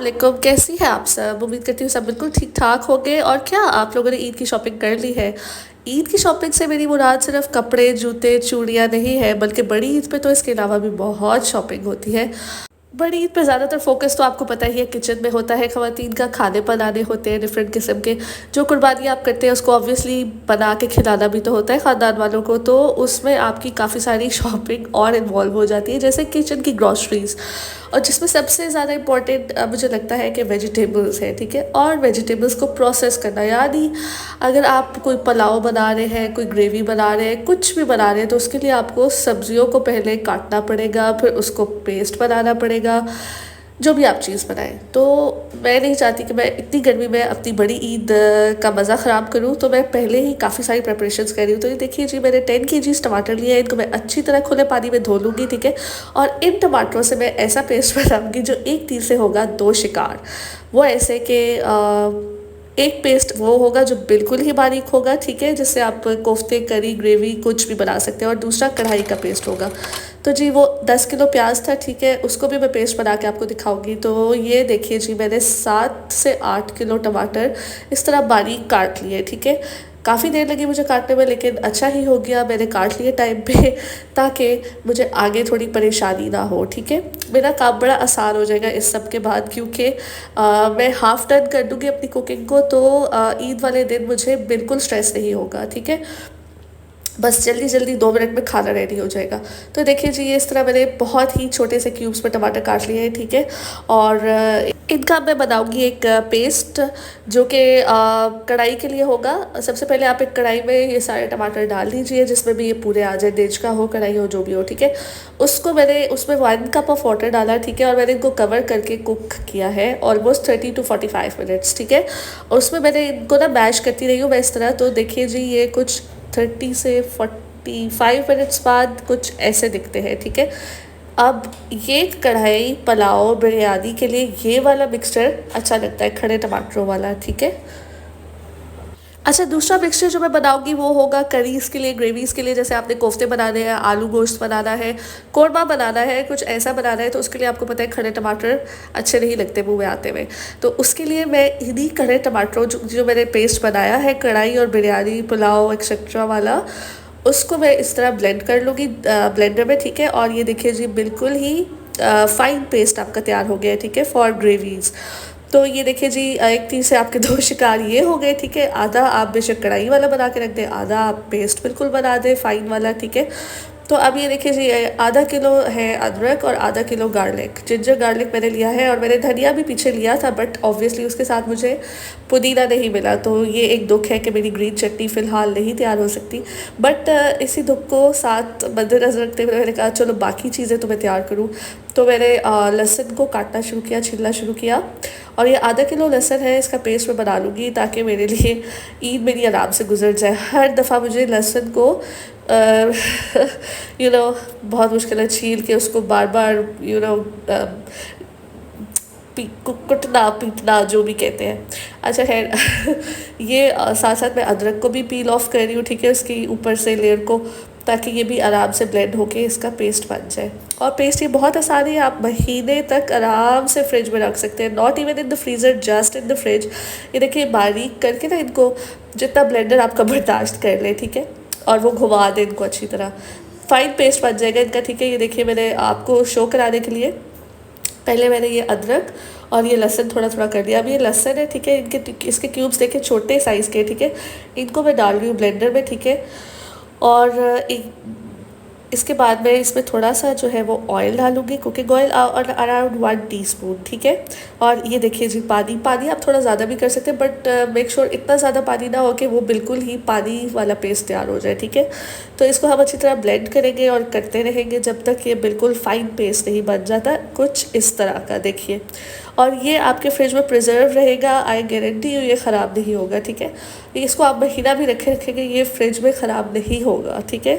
वालेकुम, कैसी हैं आप सब? उम्मीद करती हूँ सब बिल्कुल ठीक-ठाक होंगे। और क्या आप लोगों ने ईद की शॉपिंग कर ली है? ईद की शॉपिंग से मेरी मुराद सिर्फ़ कपड़े, जूते, चूड़ियाँ नहीं है, बल्कि बड़ी ईद पे तो इसके अलावा भी बहुत शॉपिंग होती है। बड़ी ईद पे ज़्यादातर फ़ोकस तो आपको पता ही है किचन में होता है, ख़वातीन का खाने बनाने होते हैं डिफ़रेंट किस्म के। जो कुर्बानी आप करते हैं उसको ऑब्वियसली बना के खिलाना भी तो होता है ख़ानदान वालों को, तो उसमें आपकी काफ़ी सारी शॉपिंग और इन्वॉल्व हो जाती है, जैसे किचन की ग्रॉसरीज़। और जिसमें सबसे ज़्यादा इम्पोर्टेंट मुझे लगता है कि वेजिटेबल्स है, ठीक है? और वेजिटेबल्स को प्रोसेस करना, यानी अगर आप कोई पुलाव बना रहे हैं, कोई ग्रेवी बना रहे हैं, कुछ भी बना रहे हैं, तो उसके लिए आपको सब्जियों को पहले काटना पड़ेगा, फिर उसको पेस्ट बनाना पड़ेगा, जो भी आप चीज़ बनाएं। तो मैं नहीं चाहती कि मैं इतनी गर्मी में अपनी बड़ी ईद का मज़ा ख़राब करूं, तो मैं पहले ही काफ़ी सारी प्रिपरेशंस कर रही हूँ। तो ये देखिए जी, मैंने 10 केजीज़ टमाटर लिए हैं, इनको मैं अच्छी तरह खुले पानी में धो लूँगी, ठीक है? और इन टमाटरों से मैं ऐसा पेस्ट बनाऊँगी जो एक तीर से होगा दो शिकार। वो ऐसे कि एक पेस्ट वो होगा जो बिल्कुल ही बारीक होगा, ठीक है? जिससे आप कोफ्ते, करी, ग्रेवी कुछ भी बना सकते हैं। और दूसरा कढ़ाई का पेस्ट होगा। तो जी वो 10 किलो प्याज था, ठीक है? उसको भी मैं पेस्ट बना के आपको दिखाऊंगी। तो ये देखिए जी, मैंने 7 से 8 किलो टमाटर इस तरह बारीक काट लिए, ठीक है? काफ़ी देर लगी मुझे काटने में, लेकिन अच्छा ही हो गया, मैंने काट लिए टाइम पे ताकि मुझे आगे थोड़ी परेशानी ना हो, ठीक है? मेरा काम बड़ा आसान हो जाएगा इस सब के बाद, क्योंकि मैं हाफ़ डन कर दूँगी अपनी कुकिंग को, तो ईद वाले दिन मुझे बिल्कुल स्ट्रेस नहीं होगा, ठीक है? बस जल्दी जल्दी 2 मिनट में खाना रेडी हो जाएगा। तो देखिए जी, ये इस तरह मैंने बहुत ही छोटे से क्यूब्स में टमाटर काट लिए हैं, ठीक है? और इनका मैं बनाऊंगी एक पेस्ट, जो कि कढ़ाई के लिए होगा। सबसे पहले आप एक कढ़ाई में ये सारे टमाटर डाल दीजिए, जिसमें भी ये पूरे आ जाए, देज का हो, कढ़ाई हो, जो भी हो, ठीक है? उसको मैंने उसमें 1 कप ऑफ वाटर डाला, ठीक है? और मैंने इनको कवर करके कुक किया है ऑलमोस्ट 30 to 45 मिनट्स, ठीक है? और उसमें मैंने इनको ना मैश करती रही हूँ मैं इस तरह। तो देखिए जी, ये कुछ 30 से 45 मिनट्स बाद कुछ ऐसे दिखते हैं, ठीक है? अब ये कढ़ाई पुलाव बिरयानी के लिए ये वाला मिक्सचर अच्छा लगता है, खड़े टमाटरों वाला, ठीक है? अच्छा, दूसरा मिक्सचर जो मैं बनाऊंगी वो होगा करीज़ के लिए, ग्रेवीज़ के लिए। जैसे आपने कोफ्ते बनाने हैं, आलू गोश्त बनाना है, कोरमा बनाना है, कुछ ऐसा बनाना है, तो उसके लिए आपको पता है खड़े टमाटर अच्छे नहीं लगते मुंह में आते हुए। तो उसके लिए मैं इन्हीं खड़े टमाटरों जो मैंने पेस्ट बनाया है कढ़ाई और बिरयानी पुलाव एक्सेट्रा वाला, उसको मैं इस तरह ब्लेंड कर लूँगी ब्लेंडर में, ठीक है? और ये देखिए जी, बिल्कुल ही फाइन पेस्ट आपका तैयार हो गया है, ठीक है? For gravies. तो ये देखिए जी, एक तीर से आपके दो शिकार ये हो गए, ठीक है? आधा आप बेशक कढ़ाई वाला बना के रख दें, आधा आप पेस्ट बिल्कुल बना दें फाइन वाला, ठीक है? तो अब ये देखिए जी, आधा किलो है अदरक और आधा किलो गार्लिक, जिंजर गार्लिक मैंने लिया है। और मैंने धनिया भी पीछे लिया था, बट ऑब्वियसली उसके साथ मुझे पुदीना नहीं मिला, तो ये एक दुख है कि मेरी ग्रीन चटनी फ़िलहाल नहीं तैयार हो सकती। बट इसी दुख को साथ मद्देनज़र रखते हुए मैंने कहा चलो बाकी चीज़ें तो मैं तैयार करूँ। तो मैंने लहसुन को काटना शुरू किया, छिलना शुरू किया। और ये आधा किलो लहसुन है, इसका पेस्ट मैं बना लूँगी ताकि मेरे लिए ईद मेरी आराम से गुजर जाए। हर दफ़ा मुझे लहसुन को बहुत मुश्किल है छील के उसको बार बार कुटना पीटना जो भी कहते हैं। अच्छा खैर ये साथ साथ मैं अदरक को भी पील ऑफ कर रही हूँ, ठीक है? उसकी ऊपर से लेयर को, ताकि ये भी आराम से ब्लेंड होके इसका पेस्ट बन जाए। और पेस्ट ये बहुत आसान है, आप महीने तक आराम से फ्रिज में रख सकते हैं, not even in the freezer, just in the fridge. ये देखिए बारीक करके ना इनको, जितना ब्लेंडर आपका बर्दाश्त कर ले, ठीक है? और वो घुमा दें इनको अच्छी तरह, फाइन पेस्ट बन जाएगा इनका, ठीक है? ये देखिए मैंने आपको शो कराने के लिए पहले मैंने ये अदरक और ये लहसुन थोड़ा थोड़ा कर दिया। अब ये लहसुन है, ठीक है? इसके क्यूब्स देखिए छोटे साइज़ के, ठीक है? इनको मैं डाल रही हूँ ब्लेंडर में, ठीक है? और इसके बाद मैं इसमें थोड़ा सा जो है वो ऑयल डालूँगी, कुकिंग ऑयल, और अराउंड 1 टीस्पून, ठीक है? और ये देखिए जी, पानी आप थोड़ा ज़्यादा भी कर सकते हैं, बट मेक श्योर इतना ज़्यादा पानी ना हो कि वो बिल्कुल ही पानी वाला पेस्ट तैयार हो जाए, ठीक है? तो इसको हम अच्छी तरह ब्लेंड करेंगे और करते रहेंगे जब तक ये बिल्कुल फाइन पेस्ट नहीं बन जाता, कुछ इस तरह का, देखिए। और ये आपके फ्रिज में प्रिजर्व रहेगा, आई गारंटी यू, ये ख़राब नहीं होगा, ठीक है? इसको आप महीना भी रखेंगे, ये फ्रिज में ख़राब नहीं होगा, ठीक है?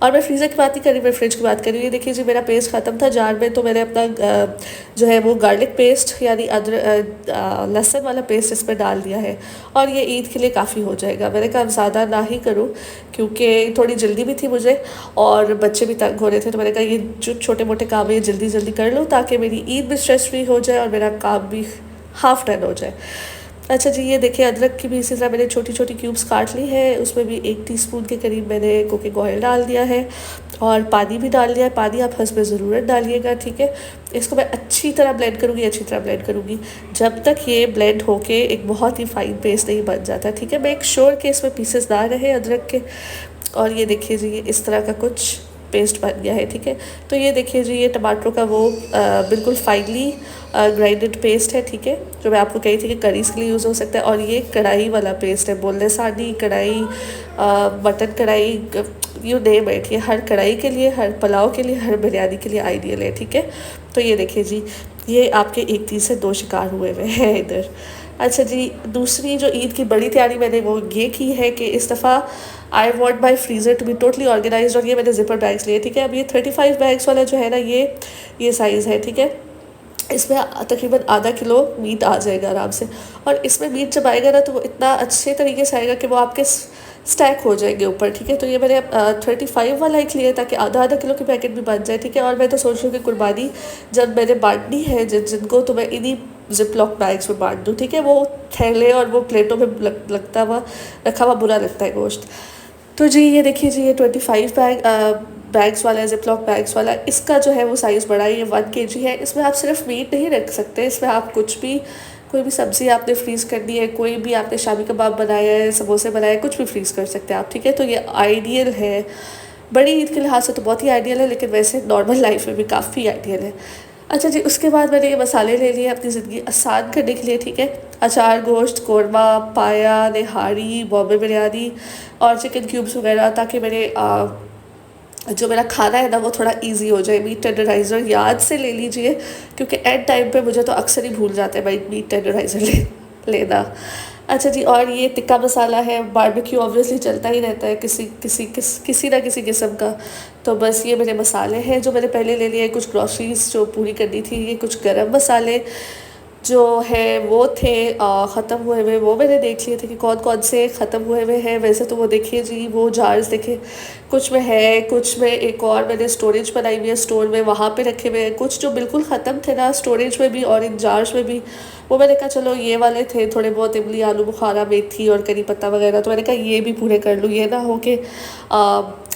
और मैं फ्रीज़र की बात नहीं कर रही, मैं फ्रिज की बात कर रही हूँ। ये देखिए जी, मेरा पेस्ट ख़त्म था जार में, तो मैंने अपना जो है वो गार्लिक पेस्ट यानी लहसुन वाला पेस्ट इसमें डाल दिया है, और ये ईद के लिए काफ़ी हो जाएगा। मैंने कहा ज़्यादा ना ही करूँ, क्योंकि थोड़ी जल्दी भी थी मुझे और बच्चे भी तंग हो रहे थे, तो मैंने कहा ये जो छोटे मोटे काम है ये जल्दी जल्दी कर लूँ, ताकि मेरी ईद भी स्ट्रेस फ्री हो जाए और मेरा काम भी हाफ डन हो जाए। अच्छा जी, ये देखिए अदरक की भी इसी तरह मैंने छोटी छोटी क्यूब्स काट ली है, उसमें भी 1 टीस्पून के करीब मैंने कुकिंग ऑयल डाल दिया है और पानी भी डाल दिया है। पानी आप हस्ब ज़रूरत डालिएगा, ठीक है। इसको मैं अच्छी तरह ब्लेंड करूँगी, अच्छी तरह ब्लेंड करूँगी जब तक ये ब्लेंड होके एक बहुत ही फाइन पेस्ट नहीं बन जाता, ठीक है। मेक श्योर कि इसमें पीसेस ना रहे अदरक के। और ये देखिए जी, ये इस तरह का कुछ पेस्ट बन गया है, ठीक है। तो ये देखिए जी, ये टमाटरों का वो बिल्कुल फाइनली ग्राइंडेड पेस्ट है, ठीक है, जो मैं आपको कही थी कि करीज के लिए यूज़ हो सकता है। और ये कढ़ाई वाला पेस्ट है, बोलने सानी कढ़ाई, मटन कढ़ाई, यू नेम इट, ये हर कढ़ाई के लिए, हर पुलाव के लिए, हर बिरयानी के लिए आइडियल है, ठीक है। तो ये देखिए जी, ये आपके 1 तीर से 2 शिकार हुए हुए हैं इधर। अच्छा जी, दूसरी जो ईद की बड़ी तैयारी मैंने वो ये की है कि इस दफ़ा I want my freezer to be totally organize, और ये मैंने जिपर बैग्स लिए, ठीक है। अब ये 35 बैग्स वाला जो है ना, ये साइज़ है, ठीक है। इसमें तकरीबन आधा किलो मीट आ जाएगा आराम से, और इसमें मीट जब आएगा ना तो वो इतना अच्छे तरीके से आएगा कि वो आपके स्टैक हो जाएंगे ऊपर, ठीक है। तो ये मैंने 35 वाला एक लिया ताकि आधा आधा किलो की पैकेट भी बन जाए, ठीक है। और मैं तो सोच रही हूँ कि कुर्बानी जब मैंने बांटनी है जिनको, तो मैं इन्हीं जिप लॉक बैग्स में बांट दूँ, ठीक है। वो थैले और वो प्लेटों में लगता हुआ रखा हुआ बुरा लगता है गोश्त। तो जी ये देखिए जी, ये 25 बैग्स वाला है, जिपलॉक बैग्स वाला। इसका जो है वो साइज़ बड़ा है, ये 1 kg है। इसमें आप सिर्फ मीट नहीं रख सकते, इसमें आप कुछ भी, कोई भी सब्ज़ी आपने फ्रीज़ करनी है, कोई भी आपने शामी कबाब बनाया है, समोसे बनाए, कुछ भी फ्रीज़ कर सकते हैं आप, ठीक है। तो ये आइडियल है, बड़ी ईद के लिहाज से तो बहुत ही आइडियल है, लेकिन वैसे नॉर्मल लाइफ में भी काफ़ी आइडियल है। अच्छा जी, उसके बाद मैंने ये मसाले ले लिए अपनी ज़िंदगी आसान करने के लिए, ठीक है। अचार, गोश्त, कौरमा, पाया, निहारी, बॉम्बे बिरयानी और चिकन क्यूब्स वगैरह, ताकि मेरे जो मेरा खाना है ना वो थोड़ा इजी हो जाए। मीट टेंडराइज़र याद से ले लीजिए, क्योंकि एंड टाइम पे मुझे तो अक्सर ही भूल जाते हैं भाई मीट टेंडराइज़र लेना। अच्छा जी, और ये टिक्का मसाला है, बारबेक्यू ऑब्वियसली चलता ही रहता है किसी ना किसी किस्म का। तो बस ये मेरे मसाले हैं जो मैंने पहले ले लिए। कुछ ग्रॉसरीज जो पूरी करनी थी, ये कुछ गरम मसाले जो है वो थे ख़त्म हुए हुए, वो मैंने देख लिए थे कि कौन कौन से ख़त्म हुए हुए हैं। वैसे तो वो देखिए जी, वो जार्स देखे, कुछ में है, कुछ में एक और मैंने स्टोरेज बनाई हुई है स्टोर में, वहाँ पे रखे हुए हैं। कुछ जो बिल्कुल ख़त्म थे ना स्टोरेज में भी और इन जार्स में भी, वो मैंने कहा चलो ये वाले थे थोड़े बहुत, इमली, आलू बुखारा, मेथी और करी पत्ता वगैरह, तो मैंने कहा ये भी पूरे कर लूँ, ये ना हो कि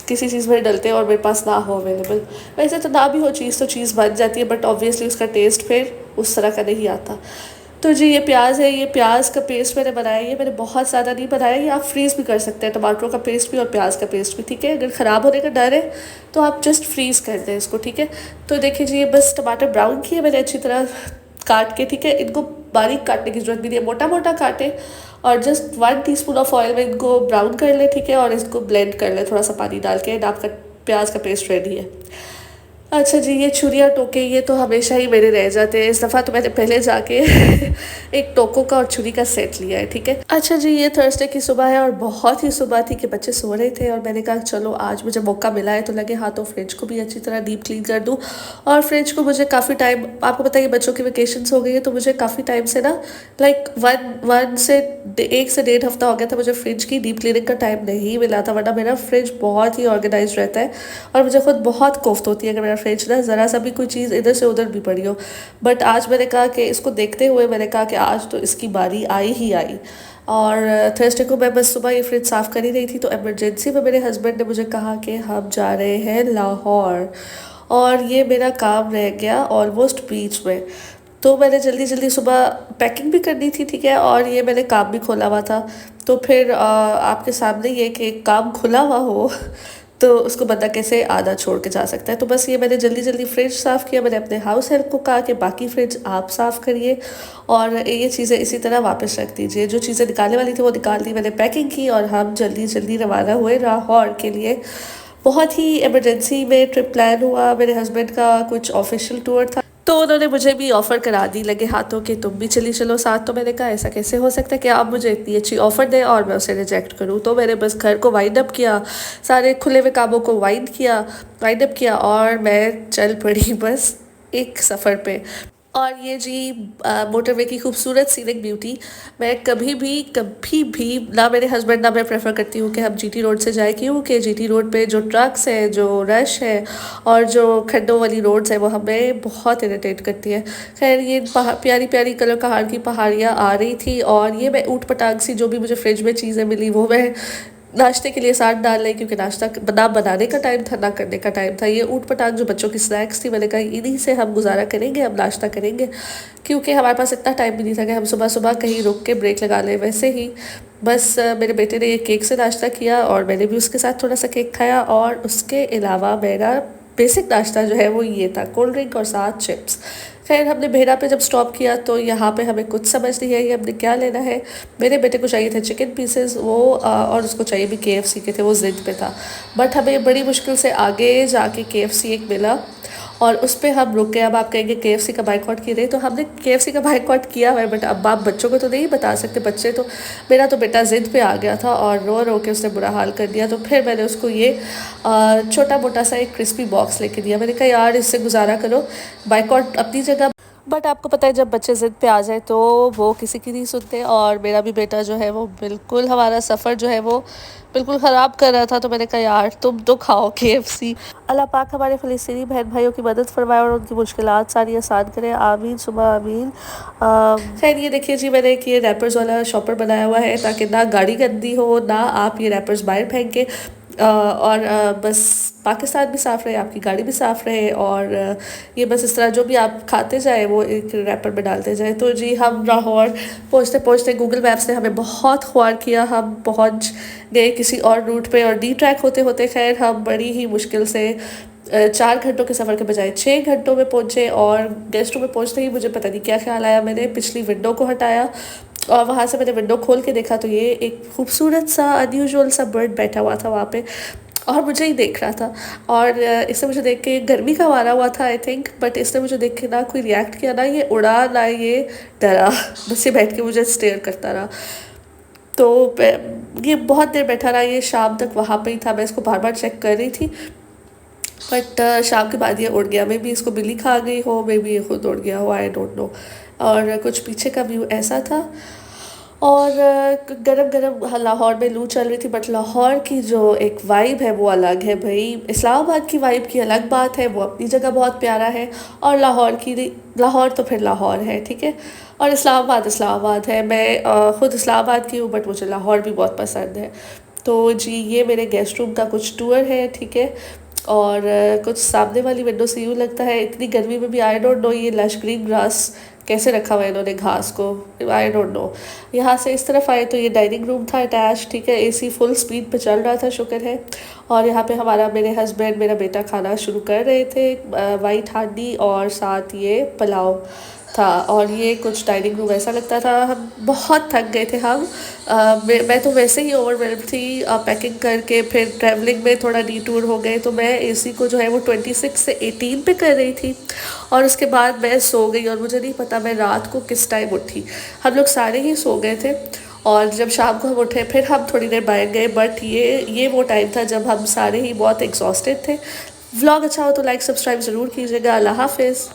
किसी चीज़ में डलते और मेरे पास ना हो अवेलेबल। वैसे तो ना भी हो चीज़ तो चीज़ बन जाती है, बट ऑब्वियसली उसका टेस्ट फिर उस तरह का नहीं आता। तो जी ये प्याज है, ये प्याज का पेस्ट मैंने बनाया, ये मैंने बहुत ज़्यादा नहीं बनाया, ये आप फ्रीज़ भी कर सकते हैं, टमाटरों का पेस्ट भी और प्याज का पेस्ट भी, ठीक है। अगर ख़राब होने का डर है तो आप जस्ट फ्रीज़ कर दें इसको, ठीक है। तो देखिए जी, ये बस टमाटर ब्राउन किए मैंने अच्छी तरह काट के, ठीक है। इनको बारीक काटने की ज़रूरत भी नहीं है, मोटा मोटा काटे और जस्ट 1 टीस्पून ऑफ ऑयल में इनको ब्राउन कर ले, ठीक है। और इसको ब्लेंड कर ले थोड़ा सा पानी डाल के, आपका प्याज का पेस्ट रेडी है। अच्छा जी, ये छुरियाँ टोके ये तो हमेशा ही मेरे रह जाते हैं। इस दफ़ा तो मैंने पहले जाके एक टोकों का और छुरी का सेट लिया है, ठीक है। अच्छा जी, ये थर्सडे की सुबह है और बहुत ही सुबह थी कि बच्चे सो रहे थे और मैंने कहा चलो आज मुझे मौका मिला है तो लगे हाथों फ्रिज को भी अच्छी तरह डीप क्लीन कर दूँ। और फ्रिज को मुझे काफ़ी टाइम, आपको पता है बच्चों की वेकेशंस हो गई है, तो मुझे काफ़ी टाइम से ना लाइक 1 से 1.5 हफ्ता हो गया था मुझे फ्रिज की डीप क्लीनिंग का टाइम नहीं मिला था, वरना मेरा फ्रिज बहुत ही ऑर्गेनाइज रहता है और मुझे खुद बहुत कोफ्त होती है अगर मेरा फ्रिज ना ज़रा सा भी कोई चीज़ इधर से उधर भी पड़ी हो। बट आज मैंने कहा कि इसको देखते हुए मैंने कहा कि आज तो इसकी बारी आई ही आई। और थर्सडे को मैं बस सुबह ये फ्रिज साफ़ कर ही रही थी तो इमरजेंसी में मेरे हस्बैंड ने मुझे कहा कि हम जा रहे हैं लाहौर, और ये मेरा काम रह गया ऑलमोस्ट बीच में। तो मैंने जल्दी जल्दी सुबह पैकिंग भी करनी थी, ठीक है, और ये मैंने काम भी खोला हुआ था। तो फिर आपके सामने ये कि काम खुला हुआ हो तो उसको बंदा कैसे आधा छोड़ के जा सकता है। तो बस ये मैंने जल्दी जल्दी फ्रिज साफ़ किया। मैंने अपने हाउस हेल्प को कहा कि बाकी फ्रिज आप साफ़ करिए और ये चीज़ें इसी तरह वापस रख दीजिए। जो चीज़ें निकालने वाली थी वो निकाल दी, मैंने पैकिंग की और हम जल्दी जल्दी रवाना हुए लाहौर के लिए। बहुत ही इमरजेंसी में ट्रिप प्लान हुआ, मेरे हस्बैंड का कुछ ऑफिशियल टूर था तो उन्होंने मुझे भी ऑफ़र करा दी लगे हाथों कि तुम भी चली चलो साथ। तो मैंने कहा ऐसा कैसे हो सकता है कि आप मुझे इतनी अच्छी ऑफ़र दें और मैं उसे रिजेक्ट करूँ। तो मैंने बस घर को वाइंड अप किया, सारे खुले हुए कामों को वाइंड अप किया और मैं चल पड़ी बस एक सफ़र पे। और ये जी मोटरवे की खूबसूरत सीनिक ब्यूटी, मैं कभी भी ना मेरे हस्बैंड ना मैं प्रेफर करती हूँ कि हम जीटी रोड से जाए, क्योंकि जीटी रोड पे जो ट्रक्स हैं, जो रश है और जो खड्डों वाली रोड्स है वो हमें बहुत इरिटेट करती है। खैर ये प्यारी प्यारी कलर कहार की पहाड़ियाँ आ रही थी और ये मैं ऊट पटांग सी जो भी मुझे फ्रिज में चीज़ें मिली वो मैं नाश्ते के लिए साथ डाल रही, क्योंकि नाश्ता ना बनाने का टाइम था ना करने का टाइम था। ये ऊट पटांग जो बच्चों की स्नैक्स थी, मैंने कहा इन्हीं से हम गुजारा करेंगे, हम नाश्ता करेंगे, क्योंकि हमारे पास इतना टाइम भी नहीं था कि हम सुबह सुबह कहीं रुक के ब्रेक लगा लें। वैसे ही बस मेरे बेटे ने ये केक से नाश्ता किया और मैंने भी उसके साथ थोड़ा सा केक खाया, और उसके अलावा मेरा बेसिक नाश्ता जो है वो ये था, कोल्ड ड्रिंक और साथ चिप्स। खैर हमने भेड़ा पे जब स्टॉप किया तो यहाँ पे हमें कुछ समझ नहीं आई हमने क्या लेना है। मेरे बेटे को चाहिए थे चिकन पीसेस वो और उसको चाहिए भी केएफसी के थे, वो ज़िद पे था। बट हमें बड़ी मुश्किल से आगे जाके केएफसी एक मिला और उस पे हम रुक गए। अब आप कहेंगे केएफसी का बाइकआउट किए, तो हमने केएफसी का बाइकआउट किया हुआ है, बट अब आप बच्चों को तो नहीं बता सकते। बच्चे तो, मेरा तो बेटा ज़िद पे आ गया था और रो रो के उसने बुरा हाल कर दिया। तो फिर मैंने उसको ये छोटा मोटा सा एक क्रिस्पी बॉक्स लेके दिया। मैंने कहा यार इससे गुजारा करो, बाइकआउट अपनी जगह, बट आपको पता है जब बच्चे ज़िद पे आ जाए तो वो किसी की नहीं सुनते। और मेरा भी बेटा जो है वो बिल्कुल हमारा सफ़र जो है वो बिल्कुल ख़राब कर रहा था। तो मैंने कहा यार तुम तो खाओ केएफसी। अल्लाह पाक हमारे फ़लस्तीनी बहन भाइयों की मदद फरमाए और उनकी मुश्किलात सारी आसान करे, आमीन सुबह आमीन। खैर ये देखिए जी, मैंने एक ये रैपर्स वाला शॉपर बनाया हुआ है ताकि ना गाड़ी गंदी हो, ना आप ये रैपर्स बाहर फेंके, और बस पाकिस्तान भी साफ़ रहे, आपकी गाड़ी भी साफ़ रहे, और ये बस इस तरह जो भी आप खाते जाए वो एक रैपर में डालते जाए। तो जी हम लाहौर पहुँचते पहुँचते गूगल मैप्स ने हमें बहुत ख्वार किया, हम पहुँच गए किसी और रूट पे और डी ट्रैक होते होते खैर हम बड़ी ही मुश्किल से 4 घंटों के सफ़र के बजाय 6 घंटों में पहुँचे। और गेस्ट रूम में पहुँचते ही मुझे पता नहीं क्या ख्याल आया, मैंने पिछली विंडो को हटाया और वहाँ से मैंने विंडो खोल के देखा तो ये एक खूबसूरत सा अनयूजुअल सा बर्ड बैठा हुआ था वहाँ पे और मुझे ही देख रहा था। और इसने मुझे देख के, गर्मी का मारा हुआ था आई थिंक, बट इसने मुझे देख के ना कोई रिएक्ट किया, ना ये उड़ा ना ये डरा, बस ये बैठ के मुझे स्टेयर करता रहा। तो ये बहुत देर बैठा रहा, ये शाम तक वहाँ पे ही था, मैं इसको बार बार चेक कर रही थी। बट शाम के बाद ये उड़ गया, मे बी इसको बिल्ली खा गई हो, मे बी ये खुद उड़ गया हो, आई डोंट नो। और कुछ पीछे का व्यू ऐसा था। और गरम गरम लाहौर में लू चल रही थी, बट लाहौर की जो एक वाइब है वो अलग है भाई। इस्लामाबाद की वाइब की अलग बात है, वो अपनी जगह बहुत प्यारा है, और लाहौर तो फिर लाहौर है, ठीक है। और इस्लामाबाद इस्लामाबाद है। मैं ख़ुद इस्लामाबाद की हूँ, बट मुझे लाहौर भी बहुत पसंद है। तो जी ये मेरे गेस्ट रूम का कुछ टूर है, ठीक है। और कुछ सामने वाली विंडो से यूँ लगता है इतनी गर्मी में भी, आई डोंट नो ये लश ग्रीन ग्रास कैसे रखा हुआ है इन्होंने घास को, आई डोंट नो। यहाँ से इस तरफ आए तो ये डाइनिंग रूम था अटैच, ठीक है, एसी फुल स्पीड पे चल रहा था, शुक्र है। और यहाँ पे मेरे हस्बैंड मेरा बेटा खाना शुरू कर रहे थे, वाइट हांडी और साथ ये पुलाव था। और ये कुछ डाइनिंग रूम ऐसा लगता था, हम बहुत थक गए थे हम। मैं तो वैसे ही ओवरवेल्म थी पैकिंग करके, फिर ट्रैवलिंग में थोड़ा डिटूर हो गए, तो मैं एसी को जो है वो 26 से 18 पे कर रही थी। और उसके बाद मैं सो गई और मुझे नहीं पता मैं रात को किस टाइम उठी। हम लोग सारे ही सो गए थे और जब शाम को हम उठे फिर हम थोड़ी देर बाहर गए, बट ये वो टाइम था जब हम सारे ही बहुत एग्जॉस्टेड थे। व्लॉग अच्छा हो तो लाइक सब्सक्राइब ज़रूर कीजिएगा। अल्लाह हाफिज़।